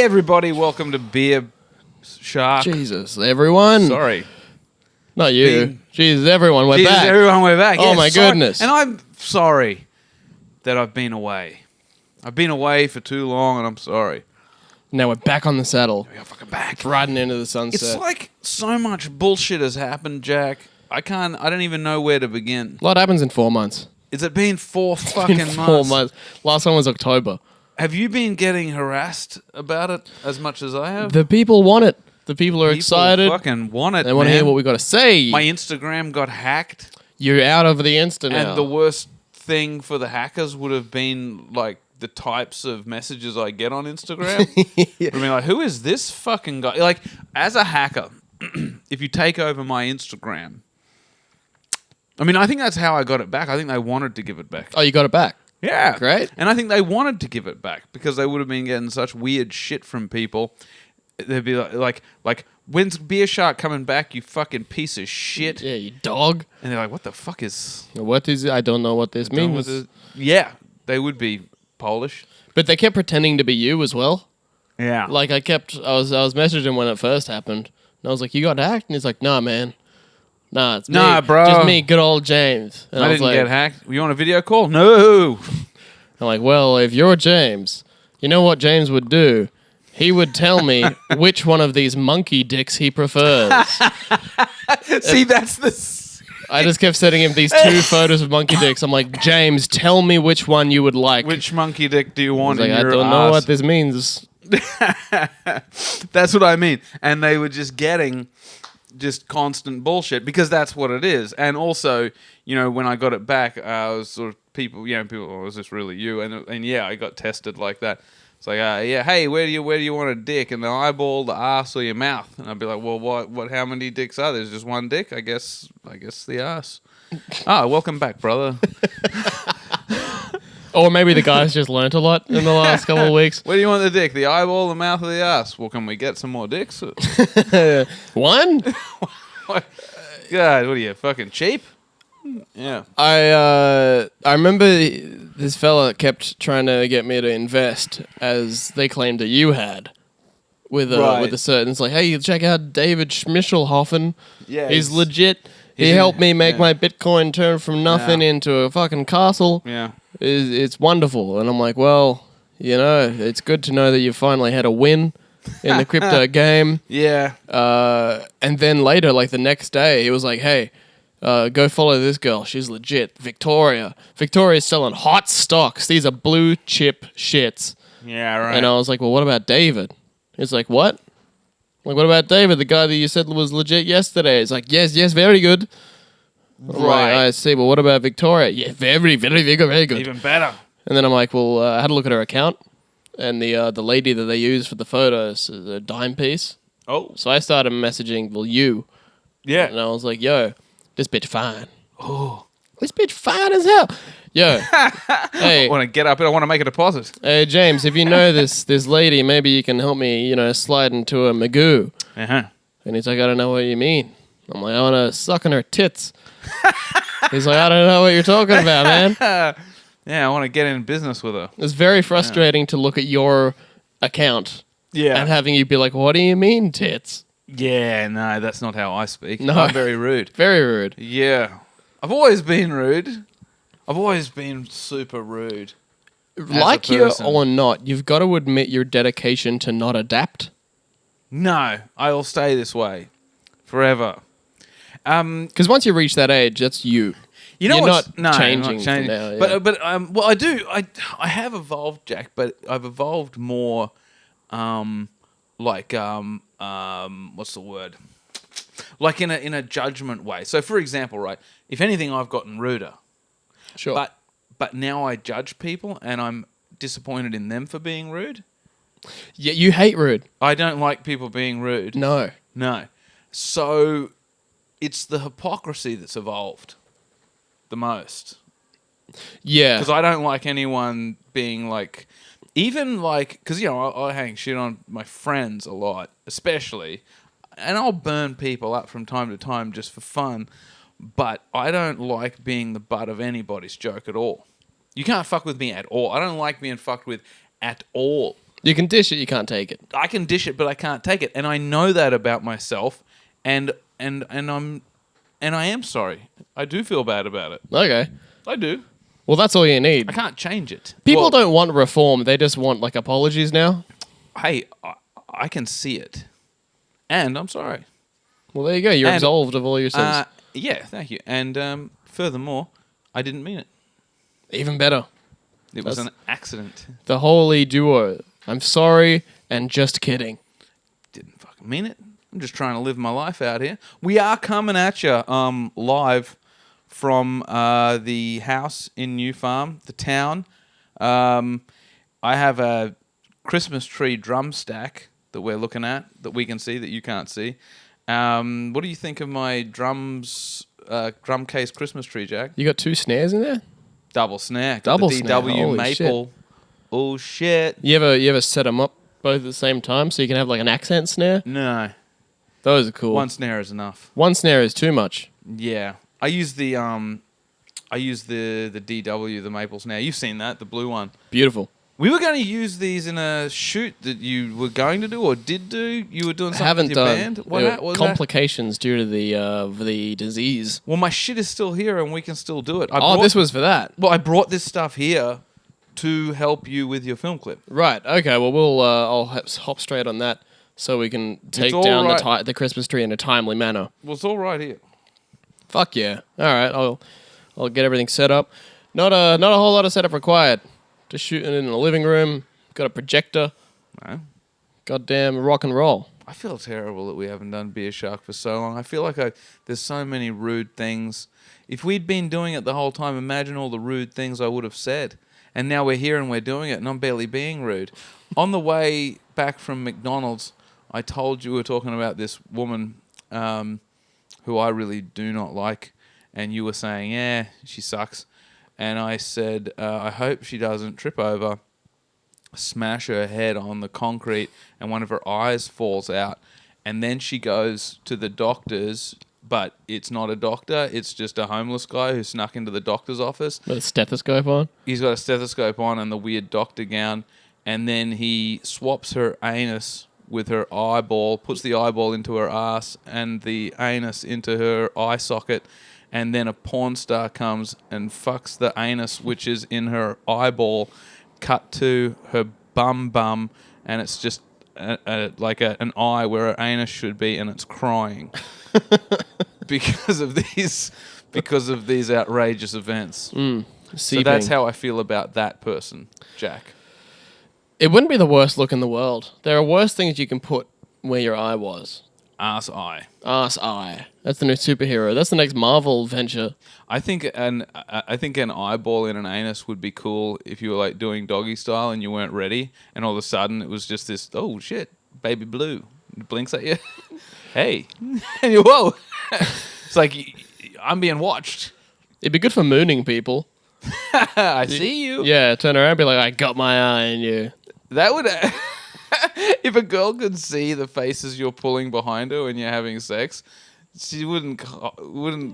everybody, welcome to Beer Shark. Jesus, everyone. Sorry. Not you. Jesus, everyone, we're Jesus, back. everyone, we're back. Oh, Yes, my sorry. goodness. And I'm sorry that I've been away. I've been away for too long, and I'm sorry. Now we're back on the saddle, We're fucking back. riding into the sunset. It's like so much bullshit has happened, Jack. I don't even know where to begin. a lot happens in 4 months. Has it been four fucking In months? 4 months. Last one was October. Have you been getting harassed about it as much as I have? The people want it. The people are People excited. fucking want it, They want to man. hear what we got to say. My Instagram got hacked. You're out of the Insta now. And the worst thing for the hackers would have been like the types of messages I get on Instagram. I mean, like, who is this fucking guy? Like, as a hacker, if you take over my Instagram, I mean, I think that's how I got it back. I think they wanted to give it back. Oh, you got it back. Yeah. Great. And I think they wanted to give it back because they would have been getting such weird shit from people. They'd be like, when's Beer Shark coming back, you fucking piece of shit? Yeah, you dog. And they're like, what the fuck is... What is it? I don't know what this means. Yeah, they would be Polish. But they kept pretending to be you as well. Yeah. Like I was messaging when it first happened, and I was like, "You got hacked?" And he's like, "Nah, man, nah, it's Nah, me, bro. just me, good old James." And I was didn't like, get hacked. You want a video call? No. I'm like, "Well, if you're James, you know what James would do? He would tell me which one of these monkey dicks he prefers." See, that's the... I just kept sending him these 2 photos of monkey dicks. I'm like, "James, tell me which one you would like." Which monkey dick do you I want was like, in "I your don't know ass? what this means." That's what I mean. And they were just getting just constant bullshit because that's what it is. And also, you know, when I got it back, I was sort of people, oh, is this really you? And yeah, I got tested like that. It's like, yeah, hey, where do you want a dick? And the eyeball, the ass, or your mouth? And I'd be like, well, what? How many dicks are there? There's just one dick? I guess the ass. Welcome back, brother. Or maybe the guy's just learnt a lot in the last couple of weeks. Where do you want the dick? The eyeball, the mouth, or the ass? Well, can we get some more dicks? One? God, what are you, fucking cheap? Yeah. I remember this fella kept trying to get me to invest, as they claimed that you had, with a certain. It's like, hey, check out David Schmichelhoffen. Yeah, he's legit. He he's- helped me make yeah. my Bitcoin turn from nothing Yeah. into a fucking castle. Yeah. It's wonderful, and I'm like, well, you know, it's good to know that you finally had a win in the crypto game. Yeah. And then later, like the next day, he was like, hey, go follow this girl. She's legit. Victoria. Victoria's selling hot stocks. These are blue chip shits. Yeah, right. And I was like, well, what about David? He's like, what? Like, what about David, the guy that you said was legit yesterday? He's like, yes, very good. I'm like, I see. Well, what about Victoria? Yeah, very good, very good. Even better. And then I'm like, well, I had a look at her account, and the lady that they used for the photos is a dime piece. Oh. So I started messaging, well, you. Yeah. And I was like, yo, this bitch fine. Oh. This bitch fine as hell. Yo. Hey. I want to get up and I want to make a deposit. Hey, James, if you know this lady, maybe you can help me, slide into a Magoo. Uh-huh. And he's like, I don't know what you mean. I'm like, I want to suck on her tits. He's like, I don't know what you're talking about, man. Yeah, I want to get in business with her. It's very frustrating to look at your account Yeah. and having you be like, what do you mean, tits? Yeah, no, that's not how I speak. No. I'm very rude. Very rude. Yeah. I've always been rude. I've always been super rude. Like you or not, you've got to admit your dedication to not adapt. No, I'll stay this way forever. Because once you reach that age, that's you. You know You're what's not I'm changing from now, yeah. But well, I do. I have evolved, Jack, but I've evolved more, what's the word? Like in a judgment way. So, for example, right, if anything, I've gotten ruder. Sure. But now I judge people, and I'm disappointed in them for being rude. Yeah, you hate rude. I don't like people being rude. No. No. So it's the hypocrisy that's evolved the most. Yeah. Because I don't like anyone being like, even like, because, I hang shit on my friends a lot, especially, and I'll burn people up from time to time just for fun, but I don't like being the butt of anybody's joke at all. You can't fuck with me at all. I don't like being fucked with at all. You can dish it, you can't take it. I can dish it, but I can't take it, and I know that about myself, and I am sorry. I do feel bad about it. Okay. I do. Well, that's all you need. I can't change it. People Well, don't want reform. They just want, like, apologies now. Hey, I can see it, and I'm sorry. Well, there you go. You're And, absolved of all your sins. Yeah, thank you. And furthermore, I didn't mean it. Even better. It was That's- an accident. The holy duo. I'm sorry and just kidding. Didn't fucking mean it. I'm just trying to live my life out here. We are coming at you live from the house in New Farm, the town. I have a Christmas tree drum stack that we're looking at that we can see that you can't see. What do you think of my drum case Christmas tree, Jack? You got 2 snares in there? Double snare. Got Double the snare, DW holy maple. Oh shit. You ever set them up both at the same time so you can have like an accent snare? No. Those are cool. One snare is enough. One snare is too much. Yeah. I use the DW, the maple snare. You've seen that, the blue one. Beautiful. We were going to use these in a shoot that you were going to do or did do. You were doing something Haven't with your done. band. There were What was that? complications due to the disease. Well, my shit is still here and we can still do it. This was for that. Well, I brought this stuff here to help you with your film clip. Right. Okay. Well, I'll hop straight on that so we can take all down right. the Christmas tree in a timely manner. Well, it's all right here. Fuck yeah. All right. I'll get everything set up. Not a whole lot of setup required. Just shooting in the living room. Got a projector. No. Goddamn rock and roll. I feel terrible that we haven't done Beer Shark for so long. I feel like there's so many rude things. If we'd been doing it the whole time, imagine all the rude things I would have said. And now we're here and we're doing it, and I'm barely being rude. On the way back from McDonald's, I told you we were talking about this woman who I really do not like, and you were saying, yeah, she sucks. And I said, I hope she doesn't trip over, smash her head on the concrete, and one of her eyes falls out. And then she goes to the doctor's, but it's not a doctor. It's just a homeless guy who snuck into the doctor's office. With a stethoscope on. He's got a stethoscope on and the weird doctor gown. And then he swaps her anus with her eyeball, puts the eyeball into her ass and the anus into her eye socket. And then a porn star comes and fucks the anus, which is in her eyeball, cut to her bum, and it's just like an eye where her anus should be, and it's crying because of these outrageous events. So Seeping. that's how I feel about that person, Jack. It wouldn't be the worst look in the world. There are worse things you can put where your eye was. Ass eye. Ass eye. That's the new superhero. That's the next Marvel venture. I think an eyeball in an anus would be cool if you were like doing doggy style and you weren't ready, and all of a sudden it was just this, oh shit, baby blue, it blinks at you. Hey, and you whoa. It's like I'm being watched. It'd be good for mooning people. I see you. Yeah, turn around and be like, I got my eye on you. That would. If a girl could see the faces you're pulling behind her when you're having sex, she wouldn't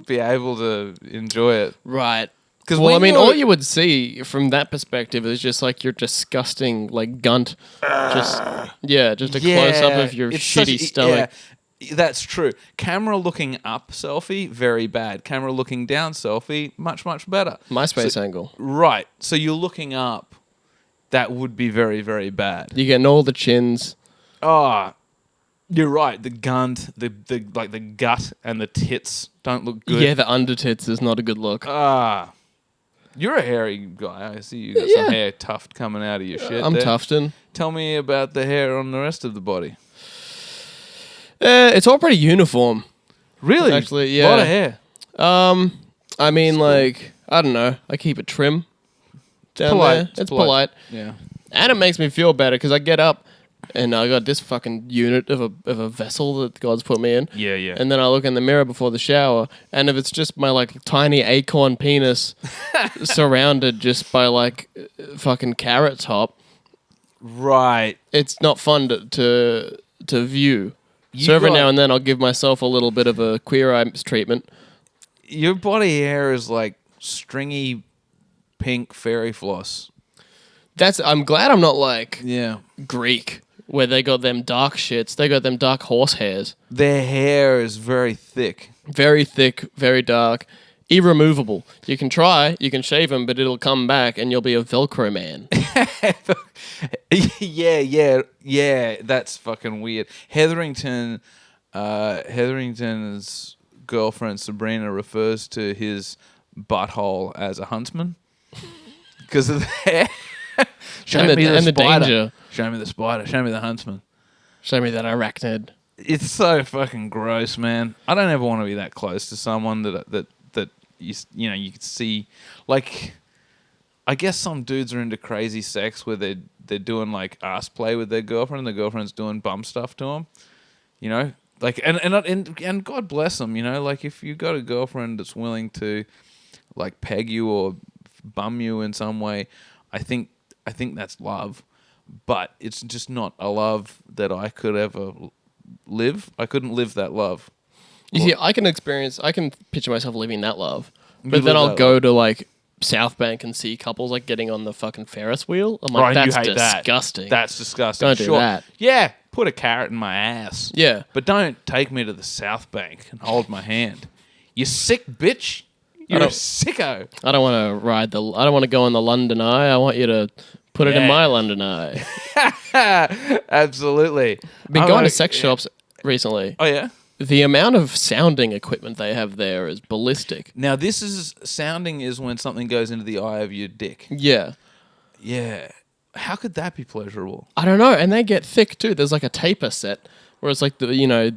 be able to enjoy it. Right. Because Well, I mean, all you would see from that perspective is just like your disgusting, like, gunt. Just a close-up of your it's shitty stomach. Yeah, that's true. Camera looking up selfie, very bad. Camera looking down selfie, much, much better. MySpace So- angle. Right. So you're looking up. That would be very, very bad. You're getting all the chins. Oh, you're right. The gunt, the gut and the tits don't look good. Yeah, the undertits is not a good look. You're a hairy guy. I see you got Yeah. some hair tuft coming out of your shit. I'm there. Tufton. Tell me about the hair on the rest of the body. It's all pretty uniform. Really? Actually, A lot yeah. of hair. I mean, like, I don't know. I keep it trim down polite. there. It's It's polite. polite. Yeah. And it makes me feel better because I get up and I got this fucking unit of a vessel that God's put me in. Yeah, yeah. And then I look in the mirror before the shower, and if it's just my like tiny acorn penis surrounded just by like fucking carrot top, Right. it's not fun to view. You So every got- now and then I'll give myself a little bit of a queer eye treatment. Your body hair is like stringy pink fairy floss. I'm glad I'm not like Yeah. Greek, where they got them dark shits. They got them dark horse hairs. Their hair is very thick. Very thick, very dark, irremovable. You can try, you can shave them, but it'll come back and you'll be a Velcro man. Yeah. That's fucking weird. Hetherington's girlfriend Sabrina refers to his butthole as a huntsman because of the hair. Show And me the- the and the spider. danger. Show me the spider. Show me the huntsman. Show me that arachnid. It's so fucking gross, man. I don't ever want to be that close to someone that you know you could see. Like, I guess some dudes are into crazy sex where they're doing like ass play with their girlfriend, and the girlfriend's doing bum stuff to them. You know, like and God bless them. You know, like if you got a girlfriend that's willing to like peg you or bum you in some way, I think that's love. But it's just not a love that I could ever live. I couldn't live that love. You see, I can picture myself living that love. You But then live I'll that go love. to like South Bank and see couples like getting on the fucking Ferris wheel. I'm like, Right, that's you hate disgusting. That's disgusting. Don't do that. Yeah, put a carrot in my ass. Yeah. But don't take me to the South Bank and hold my hand. You sick bitch. You're a don't- sicko. I don't want to I don't want to go in the London Eye. I want you to put it in Yeah. my London Eye. Absolutely. Been I'm going to like- sex shops recently. Oh yeah. The amount of sounding equipment they have there is ballistic. Now this is sounding is when something goes into the eye of your dick. Yeah. Yeah. How could that be pleasurable? I don't know, and they get thick too. There's like a taper set where it's like the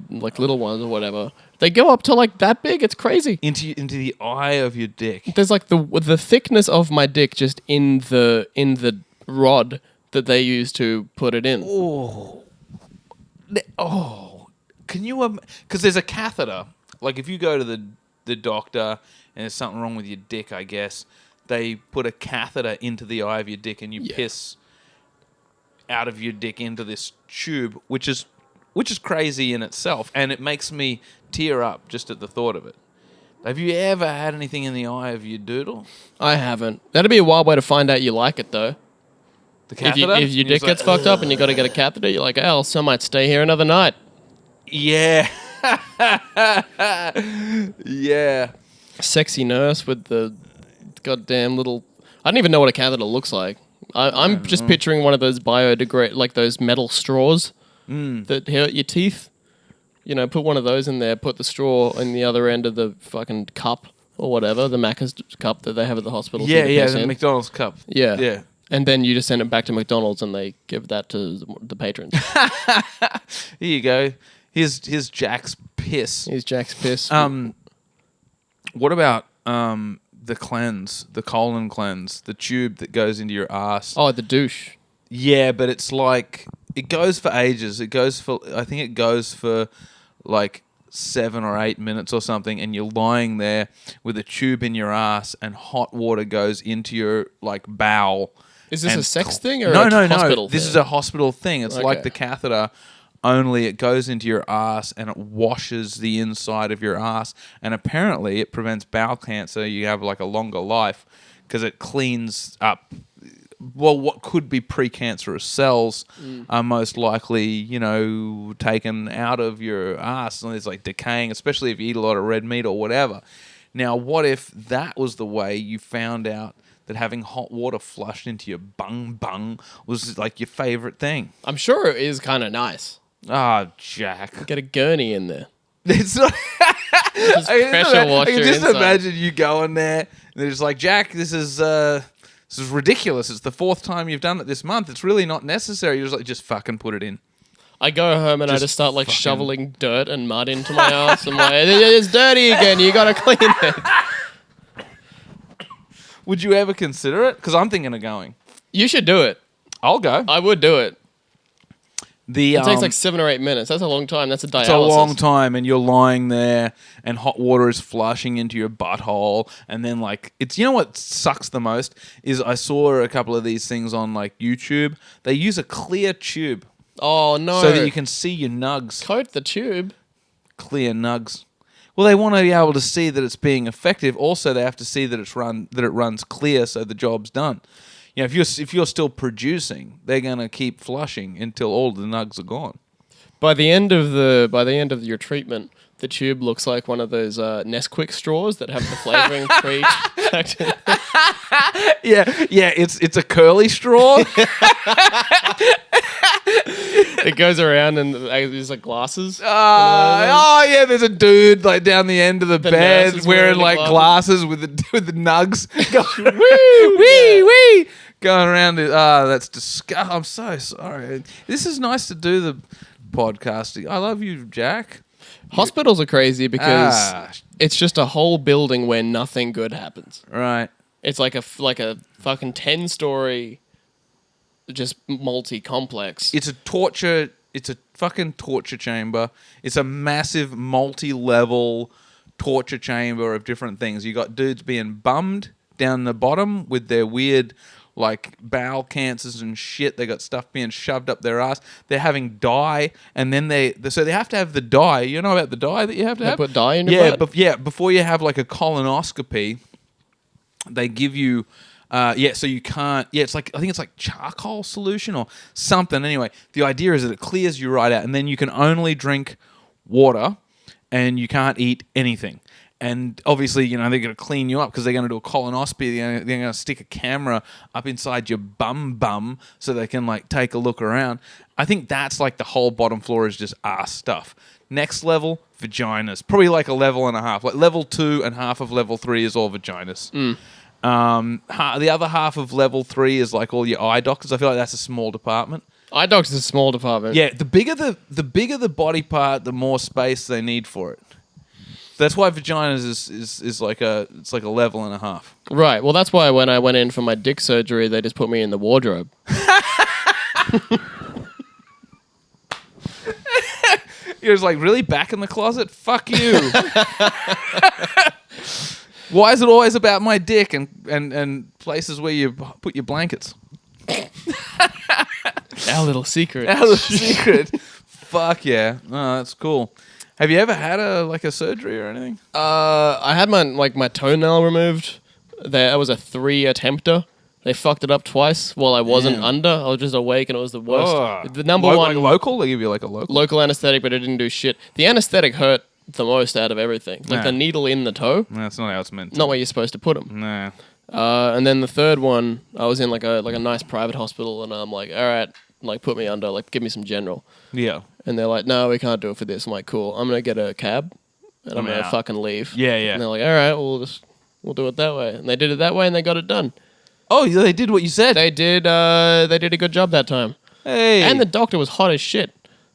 like little ones or whatever. They go up to like that big. It's crazy. Into the eye of your dick. There's like the thickness of my dick just in the rod that they use to put it in. Oh, can you? Because there's a catheter. Like if you go to the doctor and there's something wrong with your dick, I guess they put a catheter into the eye of your dick and you Yeah. piss out of your dick into this tube, which is crazy in itself, and it makes me tear up just at the thought of it. Have you ever had anything in the eye of your doodle? I haven't. That'd be a wild way to find out you like it though. The If, catheter? if your And dick it's gets like, fucked up and you got to get a catheter, you're like, oh, so I might stay here another night. yeah, yeah. Sexy nurse with the goddamn little. I don't even know what a catheter looks like. I'm just picturing one of those like those metal straws that hurt your teeth. You know, put one of those in there, put the straw in the other end of the fucking cup or whatever, the Macca's cup that they have at the hospital. for Yeah, you to yeah, piss the in. McDonald's cup. Yeah. Yeah. And then you just send it back to McDonald's and they give that to the patrons. Here you go. Here's Jack's piss. Here's Jack's piss. What about the cleanse, the colon cleanse, the tube that goes into your ass? Oh, the douche. Yeah, but it's like it goes for ages. I think it goes for like 7 or 8 minutes or something, and you're lying there with a tube in your ass, and hot water goes into your like bowel. Is this and a sex thing or no, a no, hospital no. This thing? is a hospital thing. It's like Okay. the catheter, only it goes into your ass and it washes the inside of your ass. And apparently it prevents bowel cancer. You have like a longer life because it cleans up. Well, what could be precancerous cells are most likely, taken out of your ass, and it's like decaying, especially if you eat a lot of red meat or whatever. Now, what if that was the way you found out that having hot water flushed into your bung was like your favorite thing? I'm sure it is kind of nice. Ah, Jack. Get a gurney in there. It's not. Just pressure wash I can your just inside. imagine you going there, and they're just like, Jack, this is ridiculous. It's the 4th time you've done it this month. It's really not necessary. You're just like, just fucking put it in. I go home and I Just just start like fucking- shoveling dirt and mud into my ass. I'm like, it's dirty again. You gotta clean it. Would you ever consider it? Because I'm thinking of going. You should do it. I'll go. I would do it. The It takes like 7 or 8 minutes. That's a long time. That's a dialysis. it's a long time, and you're lying there, and hot water is flushing into your butthole, and then like it's what sucks the most is I saw a couple of these things on like YouTube. They use a clear tube Oh no! so that you can see your nugs. coat the tube. Clear nugs. Well, they want to be able to see that it's being effective. Also, they have to see that it runs clear, so the job's done. you know, if you're still producing, they're gonna keep flushing until all the nugs are gone. By the end of your treatment, the tube looks like one of those Nesquik straws that have the flavoring pre-packed in. Yeah, it's a curly straw. It goes around and there's like glasses. Oh yeah, there's a dude like down the end of the nurse bed is wearing wearing the like glasses. glasses with the nugs going wee, going around it. That's disgusting. I'm so sorry. This is nice to do the podcasting. I love you, Jack. Hospitals are crazy because it's just a whole building where nothing good happens. Right. It's like a fucking 10-story, just multi-complex. It's a fucking torture chamber. It's a massive multi-level torture chamber of different things. You got dudes being bummed down the bottom with their weird like bowel cancers and shit. They got stuff being shoved up their ass. They're having dye, and then so they have to have the dye. You know about the dye that you have to have? They put dye in your blood? Before you have like a colonoscopy, they give you so you can't. Yeah, it's like I think it's like charcoal solution or something. Anyway, the idea is that it clears you right out, and then you can only drink water, and you can't eat anything. And obviously, you know, they're going to clean you up because they're going to do a colonoscopy. They're going to stick a camera up inside your bum so they can like take a look around. I think that's like the whole bottom floor is just ass stuff. Next level, vaginas. Probably like a level and a half. Like level 2 and half of level 3 is all vaginas. The other half of level 3 is like all your eye doctors. I feel like that's a small department. Eye doctors is a small department. Yeah, the bigger the body part, the more space they need for it. That's why vaginas is like a level and a half. Right. Well, that's why when I went in for my dick surgery, they just put me in the wardrobe. You're just like, really? Back in the closet? Fuck you. Why is it always about my dick and places where you put your blankets? Our little secret. Our little secret. Fuck yeah. Oh, that's cool. Have you ever had a surgery or anything? I had my toenail removed. That was a 3-attempter. They fucked it up twice while I wasn't under. I was just awake and it was the worst. Oh. The number one like local? They give you like a local anesthetic, but it didn't do shit. The anesthetic hurt the most out of everything. Like Nah. the needle in the toe. That's not how it's meant to. Not where you're supposed to put them. Nah. And then the third one, I was in like a nice private hospital, and I'm like, all right, like put me under, like give me some general. Yeah. And they're like, no, we can't do it for this. I'm like, cool. I'm gonna get a cab, and I'm gonna out. fucking leave. Yeah, yeah. And they're like, all right, we'll do it that way. And they did it that way, and they got it done. Oh, they did what you said. They did a good job that time. Hey. And the doctor was hot as shit.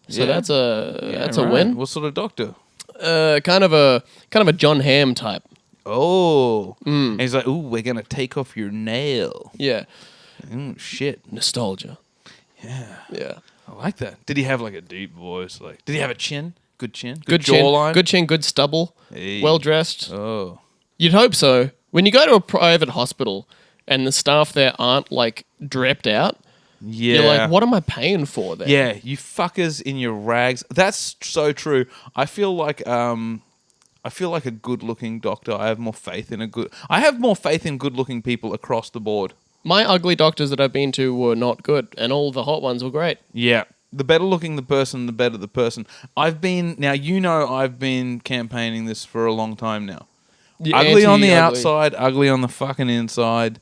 So Yeah. that's a right. win. What sort of doctor? Kind of a John Hamm type. Oh. And he's like, ooh, we're going to take off your nail. Yeah. Shit. Nostalgia. Yeah. Yeah. I like that. Did he have like a deep voice? Like, did he have a chin? Good chin? Good jawline? chin. Good chin, good stubble. Hey. Well dressed. Oh. You'd hope so. When you go to a private hospital and the staff there aren't like dripped out, Yeah. you're like, what am I paying for there? Yeah, you fuckers in your rags. That's so true. I feel like a good-looking doctor. I have more faith in good-looking people across the board. My ugly doctors that I've been to were not good, and all the hot ones were great. Yeah. The better looking the person, the better the person. I've been campaigning this for a long time now. Ugly on the outside, ugly on the fucking inside.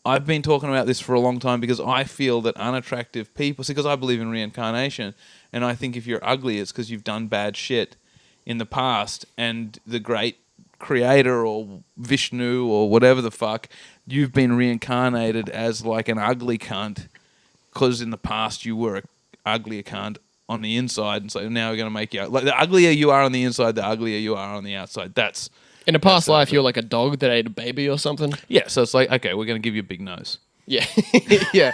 I've been talking about this for a long time because I feel that unattractive people, because I believe in reincarnation, and I think if you're ugly, it's because you've done bad shit in the past, and the great creator or Vishnu or whatever the fuck, you've been reincarnated as like an ugly cunt because in the past you were an uglier cunt on the inside, and so now we're going to make you like the uglier you are on the inside, the uglier you are on the outside. That's in a past life, you're like a dog that ate a baby or something. yeah. So it's like, okay, we're going to give you a big nose. Yeah, yeah,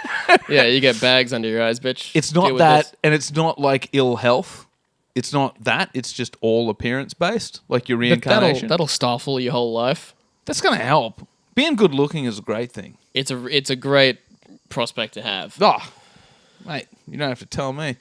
yeah. You get bags under your eyes, bitch. It's Deal not with that, this. and it's not like ill health. It's not that. It's just all appearance based, like your But reincarnation. that'll stifle your whole life. That's going to help. Being good looking is a great thing. It's a great prospect to have. Oh, mate, you don't have to tell me.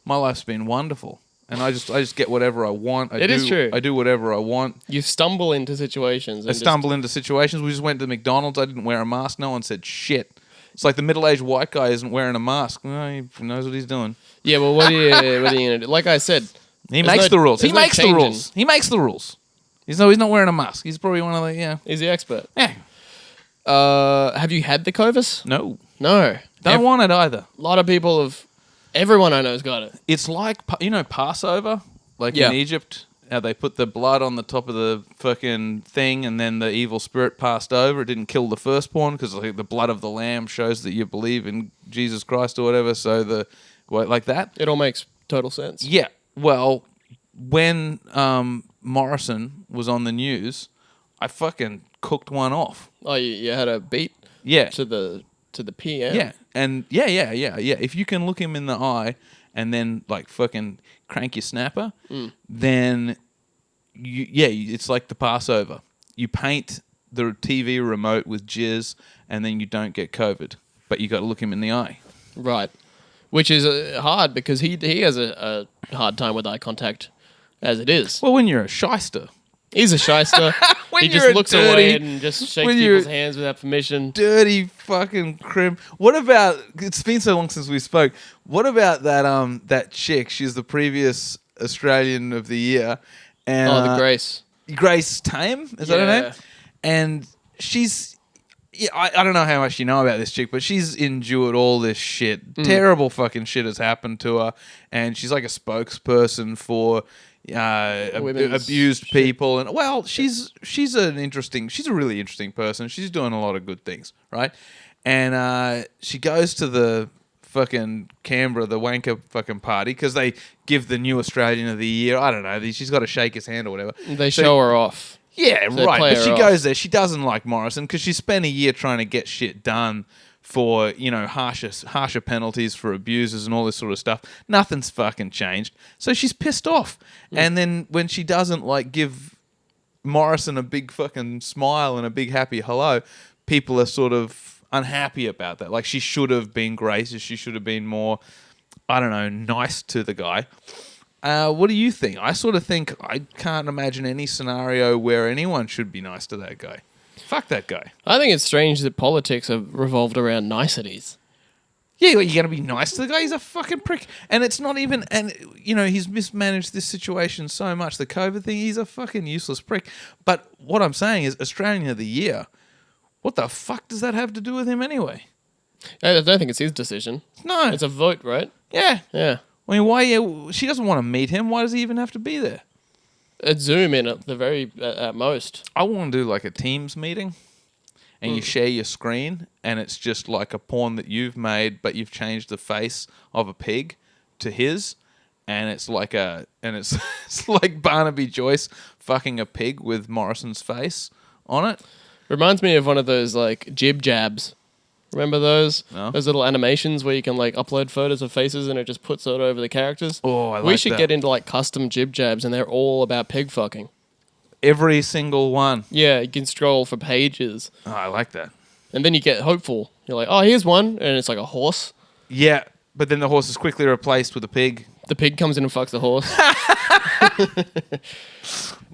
My life's been wonderful, and I just get whatever I want. It is true. I do whatever I want. You stumble into situations. I stumble into situations. We just went to McDonald's. I didn't wear a mask. No one said shit. It's like the middle-aged white guy isn't wearing a mask. Well, he knows what he's doing. Yeah, well, what are you gonna do? Like I said, He There's makes no- the rules. He there's no makes the changing. rules. He makes the rules. He's not wearing a mask. He's probably one of the he's the expert. yeah. Have you had the Covis? No, No. don't want it either. A lot of people have. Everyone I know's got it. It's like Passover, like Yeah. in Egypt. How they put the blood on the top of the fucking thing, and then the evil spirit passed over. It didn't kill the firstborn because like the blood of the lamb shows that you believe in Jesus Christ or whatever. So like that. It all makes total sense. Yeah. Well, when Morrison was on the news, I fucking cooked one off. Oh, you had a beat Yeah. to the PM. Yeah. And yeah. If you can look him in the eye and then like fucking crank your snapper, then it's like the Passover. You paint the TV remote with jizz and then you don't get COVID, but you got to look him in the eye. Right. Which is hard because he has a hard time with eye contact as it is. Well, when you're a shyster, He's a shyster. When He you're just a looks dirty- away and just shakes when you're- people's hands without permission. dirty fucking crim. What about? It's been so long since we spoke. What about that chick? She's the previous Australian of the year, and Oh, the Grace. Grace Tame, is that her Yeah. name? And she's, yeah, I don't know how much you know about this chick, but she's endured all this shit. Terrible fucking shit has happened to her, and she's like a spokesperson for Women's abused shit. people. And well, she's a really interesting person. She's doing a lot of good things, right? And she goes to the fucking Canberra, the wanker fucking party, because they give the new Australian of the year. I don't know. She's got to shake his hand or whatever. They So- show her off. Yeah, they right. play But her she off. goes there. She doesn't like Morrison because she spent a year trying to get shit done for, harsher penalties for abusers and all this sort of stuff. Nothing's fucking changed. So she's pissed off. And then when she doesn't like give Morrison a big fucking smile and a big happy hello, people are sort of unhappy about that. Like she should have been gracious. She should have been more, I don't know, nice to the guy. What do you think? I sort of think I can't imagine any scenario where anyone should be nice to that guy. Fuck that guy. I think it's strange that politics have revolved around niceties. Yeah, you're going to be nice to the guy? He's a fucking prick. And it's not even... And, he's mismanaged this situation so much. The COVID thing, he's a fucking useless prick. But what I'm saying is Australian of the Year, what the fuck does that have to do with him anyway? I don't think it's his decision. No. It's a vote, right? Yeah. Yeah. I mean, why... She doesn't want to meet him. Why does he even have to be there? A Zoom in at most. I want to do like a Teams meeting and you share your screen and it's just like a porn that you've made, but you've changed the face of a pig to his. And it's like it's like Barnaby Joyce fucking a pig with Morrison's face on it. Reminds me of one of those like jib jabs. Remember those? No. Those little animations where you can like upload photos of faces and it just puts it over the characters. Oh, I We like should that. get into like custom jib jabs and they're all about pig fucking. Every single one. Yeah, you can scroll for pages. Oh, I like that. And then you get hopeful. You're like, oh, here's one. And it's like a horse. Yeah, but then the horse is quickly replaced with a pig. The pig comes in and fucks the horse.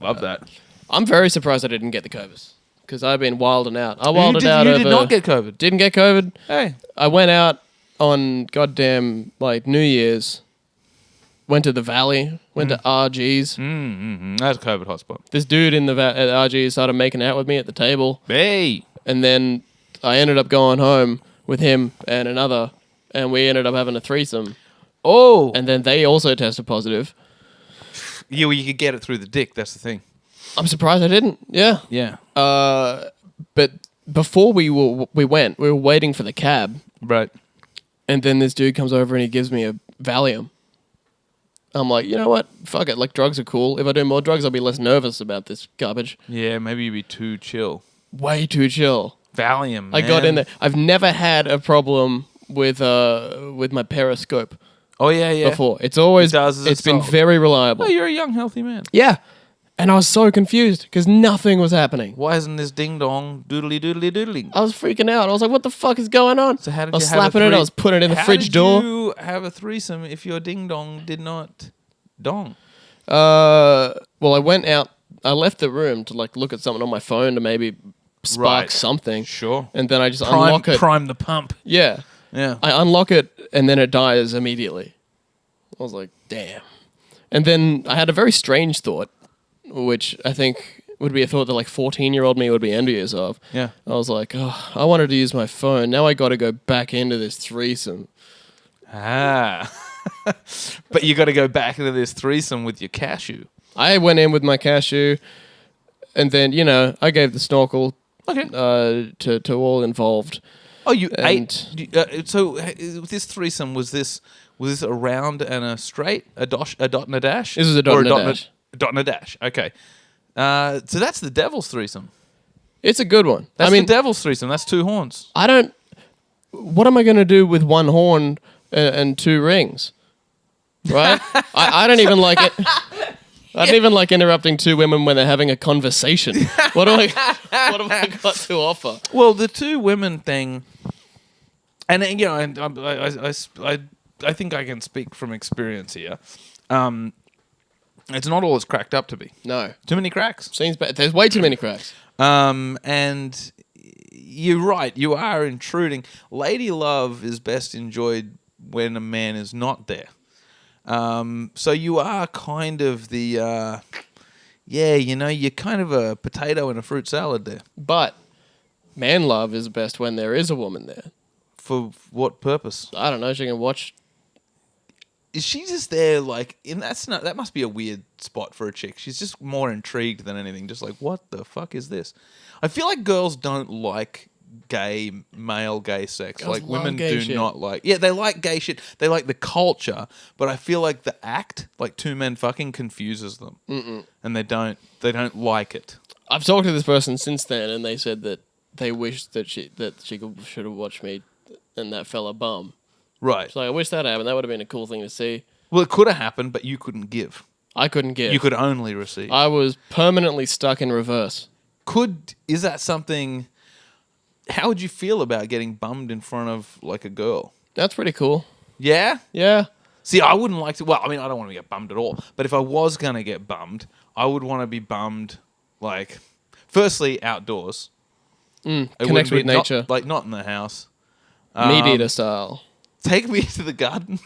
Love that. I'm very surprised I didn't get the Covis. Because I've been wilding out. I wilded out you over... did not get COVID. Didn't get COVID. Hey. I went out on goddamn like New Year's. Went to the Valley. Went to RG's. That's a COVID hotspot. This dude in the at RG started making out with me at the table. Hey. And then I ended up going home with him and another. And we ended up having a threesome. Oh. And then they also tested positive. Yeah, well, you could get it through the dick. That's the thing. I'm surprised I didn't. Yeah. Yeah. But before we went, we were waiting for the cab. Right. And then this dude comes over and he gives me a Valium. I'm like, you know what? Fuck it. Like, drugs are cool. If I do more drugs, I'll be less nervous about this garbage. Yeah, maybe you'd be too chill. Way too chill. Valium, man. I got in there. I've never had a problem with my Periscope Oh, yeah. before. It's always It does as it's a been solve. very reliable. Oh, you're a young, healthy man. Yeah. And I was so confused because nothing was happening. Why isn't this ding-dong doodly doodly doodly? I was freaking out. I was like, what the fuck is going on? So how did I was you have a slapping it. I three- was putting it in the How fridge did door. you have a threesome if your ding-dong did not dong? Well, I went out. I left the room to like look at something on my phone to maybe spark Right. something. Sure. And then I just unlock it. Prime the pump. Yeah. Yeah. I unlock it and then it dies immediately. I was like, damn. And then I had a very strange thought, which I think would be a thought that like 14-year-old me would be envious of. Yeah. I was like, oh, I wanted to use my phone. Now I got to go back into this threesome. Ah. But you got to go back into this threesome with your cashew. I went in with my cashew and then, I gave the snorkel Okay. to all involved. Oh, you And- ate. So this threesome was this a round and a straight, a dot and a dash? This was a dot Or and a dash. A dot and a dash. Okay. So that's the devil's threesome. It's a good one. That's I mean, the devil's threesome. That's 2 horns. what am I going to do with 1 horn and 2 rings? Right? I don't even like it. I don't even like interrupting 2 women when they're having a conversation. What have I got to offer? Well, the 2 women thing, and I think I can speak from experience here. It's not all it's cracked up to be. No. Too many cracks. Seems bad. There's way too many cracks. And you're right. You are intruding. Lady love is best enjoyed when a man is not there. So you are kind of the, you're kind of a potato in a fruit salad there. But man love is best when there is a woman there. For what purpose? I don't know. She can watch. Is she just there that must be a weird spot for a chick. She's just more intrigued than anything. Just like, what the fuck is this? I feel like girls don't like male gay sex. Girls Like love women gay do shit. not like. Yeah, they like gay shit. They like the culture, but I feel like the act, like 2 men fucking, confuses them, and they don't like it. I've talked to this person since then, and they said that they wish that she should have watched me and that fella bum. Right. So I wish that happened. That would have been a cool thing to see. Well, it could have happened, but you couldn't give. I couldn't give. You could only receive. I was permanently stuck in reverse. Is that something? How would you feel about getting bummed in front of like a girl? That's pretty cool. Yeah. Yeah. See, I wouldn't like to. Well, I mean, I don't want to get bummed at all. But if I was gonna get bummed, I would want to be bummed, like, firstly outdoors. It Connect wouldn't with be nature. not in the house. Meat eater style. Take me to the garden.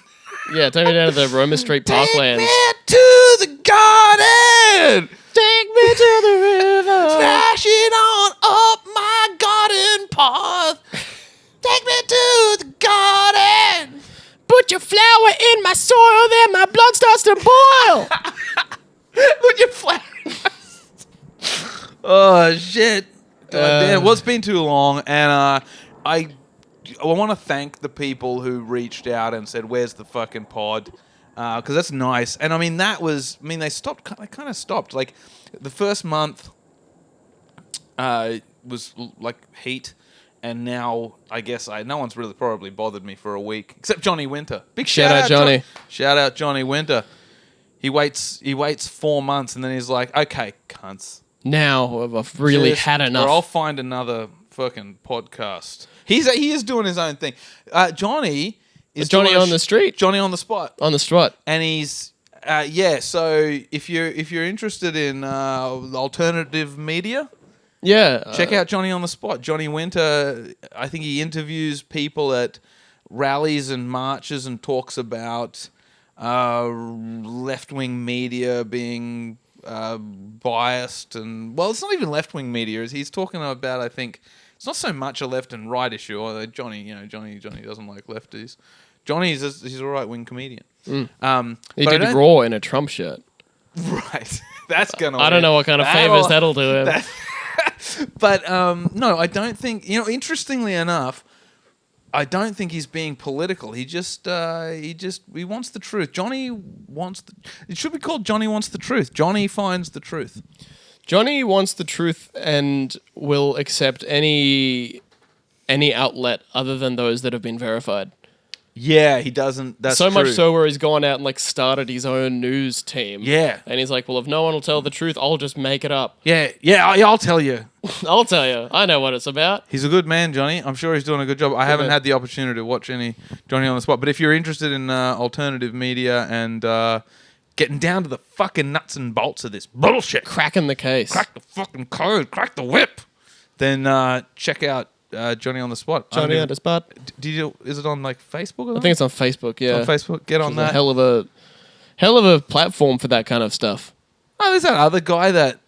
Yeah, take me down to the Roma Street Parklands. Take me to the garden. Take me to the river. Splashing on up my garden path. Take me to the garden. Put your flower in my soil, then my blood starts to boil. Put your flower. Oh shit! God damn. Well, it's been too long, and I want to thank the people who reached out and said, "Where's the fucking pod?" Because that's nice. And I mean, they stopped. They kind of stopped. Like the first month was like heat, and now I guess no one's really probably bothered me for a week except Johnny Winter. Big Shout out Johnny. Shout out Johnny Winter. He waits 4 months and then he's like, "Okay, cunts. Now I've really had enough. Or I'll find another fucking podcast." He is doing his own thing. Johnny is Johnny doing on the street. Johnny on the spot, On the strut. and he's So if you're interested in alternative media, Yeah. check out Johnny on the spot. Johnny Winter. I think he interviews people at rallies and marches and talks about left-wing media being biased, and well, it's not even left-wing media. He's talking about, I think, it's not so much a left and right issue. Although Johnny doesn't like lefties. He's a right-wing comedian. He but did I don't- Raw in a Trump shirt. Right. That's gonna. I don't know what kind of favors that'll do him. But no, I don't think. Interestingly enough, I don't think he's being political. He wants the truth. It should be called Johnny Wants the Truth. Johnny finds the truth. Johnny wants the truth and will accept any outlet other than those that have been verified. Yeah, he doesn't. That's so true. much so where he's gone out and like started his own news team. Yeah. And he's like, well, if no one will tell the truth, I'll just make it up. Yeah. I'll tell you. I'll tell you. I know what it's about. He's a good man, Johnny. I'm sure he's doing a good job. I haven't man. had the opportunity to watch any Johnny on the spot. But if you're interested in alternative media and getting down to the fucking nuts and bolts of this bullshit, Cracking the case. crack the fucking code, crack the whip. then check out Johnny on the Spot. Johnny on the Spot. Is it on like Facebook? Or I think it's on Facebook. Yeah, it's on Facebook. Get on Which is that. a hell of a platform for that kind of stuff. Oh, there's that other guy that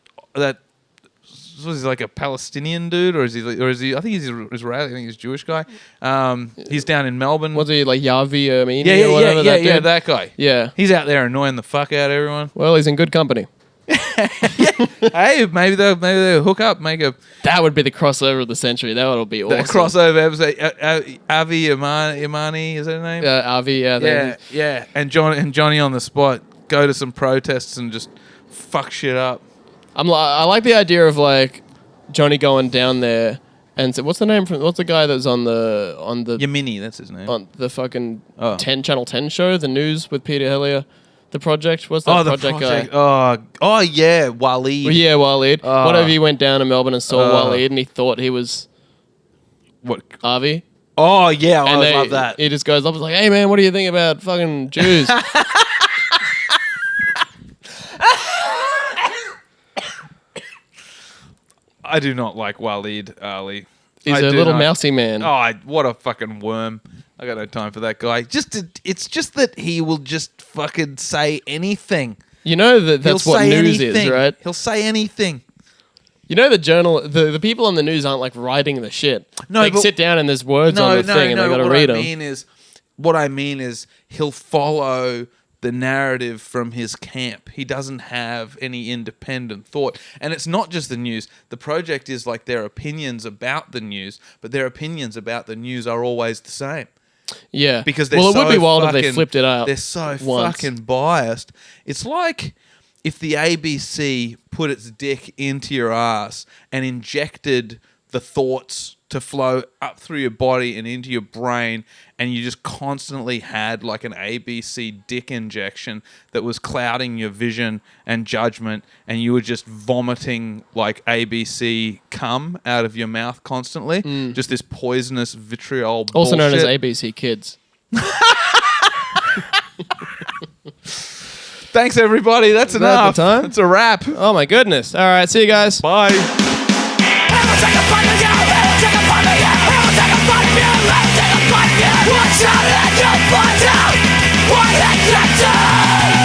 was he like a Palestinian dude, or is he? I think he's Israeli. I think he's a Jewish guy. He's down in Melbourne. Was he like Yavi Amini yeah, or whatever? yeah, dude? that guy. Yeah. He's out there annoying the fuck out of everyone. Well, he's in good company. Hey, maybe they'll hook up, make a That would be the crossover of the century. That would be awesome. crossover episode. Avi Imani, is that her name? Avi, yeah. Yeah. And Johnny on the Spot go to some protests and just fuck shit up. I like the idea of like Johnny going down there and so what's the guy that's on the Yamini, that's his name. on the fucking Oh. Channel 10 show, The News with Peter Hellier. The Project, what's that project guy? Oh yeah, Waleed. Well, yeah, Waleed. Oh. What if he went down to Melbourne and saw Waleed and he thought he was What? Avi? Oh yeah, I And love that. He just goes up and is like, hey man, what do you think about fucking Jews? I do not like Waleed Ali. He's I a do little not. mousy man. Oh, what a fucking worm. I got no time for that guy. It's just that he will just fucking say anything. You know that's He'll what say news anything. is, right? He'll say anything. You know the people on the news aren't like writing the shit. No, they but- sit down and there's words on the thing and they got to read them. What I mean is he'll follow the narrative from his camp. He doesn't have any independent thought. And it's not just the news. The project is like their opinions about the news, but their opinions about the news are always the same. Yeah, Because they're it so would be wild if they fucking- flipped it out. They're so once. fucking biased. It's like if the ABC put its dick into your ass and injected the thoughts to flow up through your body and into your brain, and you just constantly had like an ABC dick injection that was clouding your vision and judgment, and you were just vomiting like ABC cum out of your mouth constantly. Just this poisonous vitriol Also known as bullshit. ABC Kids. Thanks, everybody. That's Is that enough. the time? It's a wrap. Oh my goodness! All right, see you guys. Bye. Take a fight for you, take a fight for you, take a fight for you, take a fight for you. Watch out and you'll find out what they can do.